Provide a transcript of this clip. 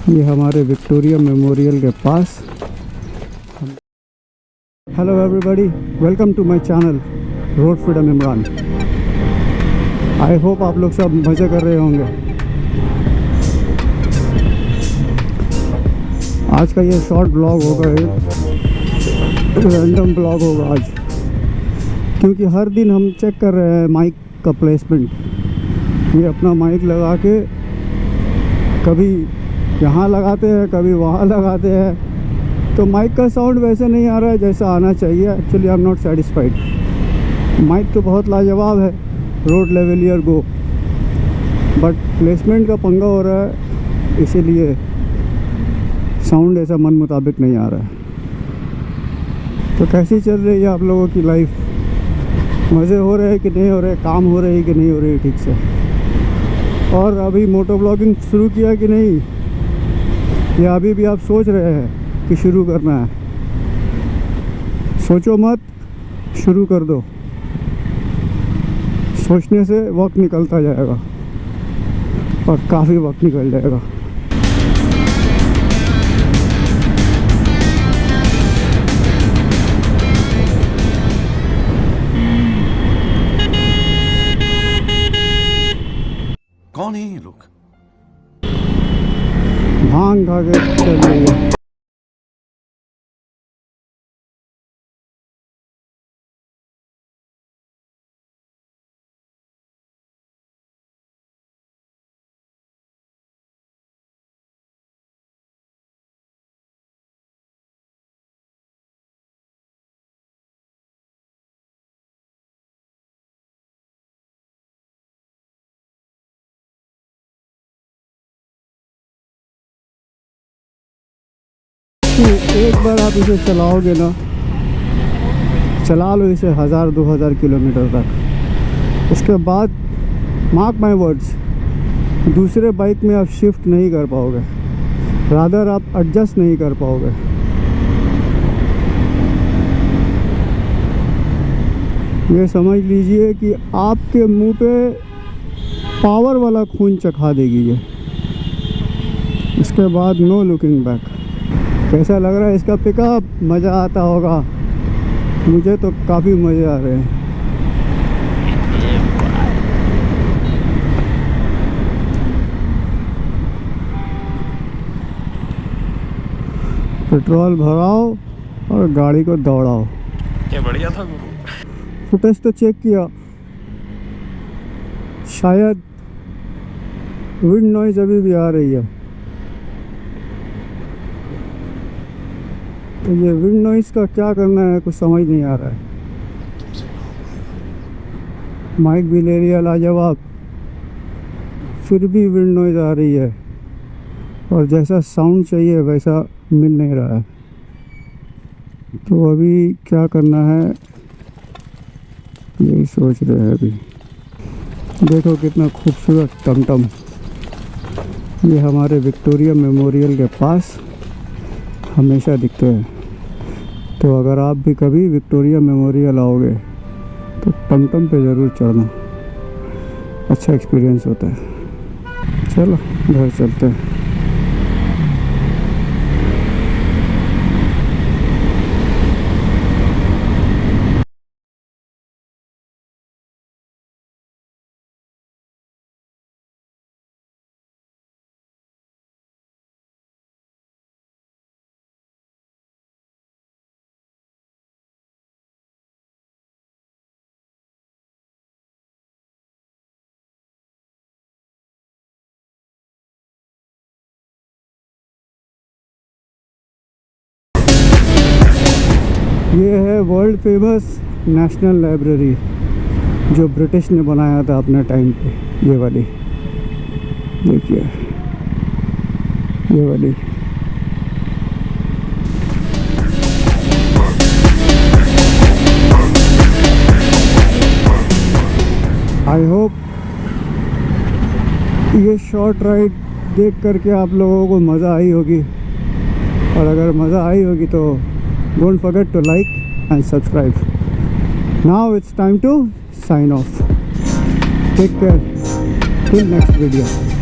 ये हमारे Victoria Memorial के पास। Hello everybody, welcome to my channel road freedom Imran. I hope आप लोग सब मज़े कर रहे होंगे। आज का ये शॉर्ट ब्लॉग होगा, रैंडम ब्लॉग होगा आज, क्योंकि हर दिन हम चेक कर रहे हैं माइक का प्लेसमेंट। ये अपना माइक लगा के कभी यहाँ लगाते हैं, कभी वहाँ लगाते हैं, तो माइक का साउंड वैसे नहीं आ रहा है जैसा आना चाहिए। Actually I am not satisfied. Mike तो बहुत लाजवाब है, रोड लेवलियर गो, बट प्लेसमेंट का पंगा हो रहा है, इसीलिए साउंड ऐसा मन मुताबिक नहीं आ रहा है। तो कैसी चल रही है आप लोगों की लाइफ? मज़े हो रहे हैं कि नहीं हो रहे? काम हो रही है कि नहीं हो रही ठीक से? और अभी मोटो ब्लॉगिंग शुरू किया कि नहीं, या अभी भी आप सोच रहे हैं कि शुरू करना है? सोचो मत, शुरू कर दो। सोचने से वक्त निकलता जाएगा और काफ़ी वक्त निकल जाएगा। कौन है ये लोग? भांग खा के चल रही है। एक बार आप इसे चलाओगे ना, चला लो इसे 1000-2000 किलोमीटर तक, उसके बाद मार्क माई वर्ड्स, दूसरे बाइक में आप शिफ्ट नहीं कर पाओगे, रादर आप एडजस्ट नहीं कर पाओगे। ये समझ लीजिए कि आपके मुंह पे पावर वाला खून चखा देगी ये। इसके बाद नो लुकिंग बैक। कैसा लग रहा है इसका पिकअप? मज़ा आता होगा, मुझे तो काफ़ी मज़े आ रहे हैं। पेट्रोल भराओ और गाड़ी को दौड़ाओ। क्या बढ़िया था गुरु। फुटेज तो चेक किया, शायद विंड नॉइज अभी भी आ रही है। तो ये विंड नॉइज़ का क्या करना है कुछ समझ नहीं आ रहा है। माइक भी ले लिया लाजवाब, फिर भी विंड नॉइज़ आ रही है और जैसा साउंड चाहिए वैसा मिल नहीं रहा है। तो अभी क्या करना है यही सोच रहे हैं। अभी देखो कितना खूबसूरत टमटम, ये हमारे विक्टोरिया मेमोरियल के पास हमेशा दिखते हैं। तो अगर आप भी कभी विक्टोरिया मेमोरियल आओगे तो टमटम पे ज़रूर चढ़ना, अच्छा एक्सपीरियंस होता है। चलो घर चलते हैं। ये है वर्ल्ड फेमस नेशनल लाइब्रेरी जो ब्रिटिश ने बनाया था अपने टाइम पे। ये वाली देखिए, ये वाली। आई होप ये शॉर्ट राइड देख करके आप लोगों को मज़ा आई होगी, और अगर मज़ा आई होगी तो don't forget to like and subscribe. Now it's time to sign off. Take care till next video.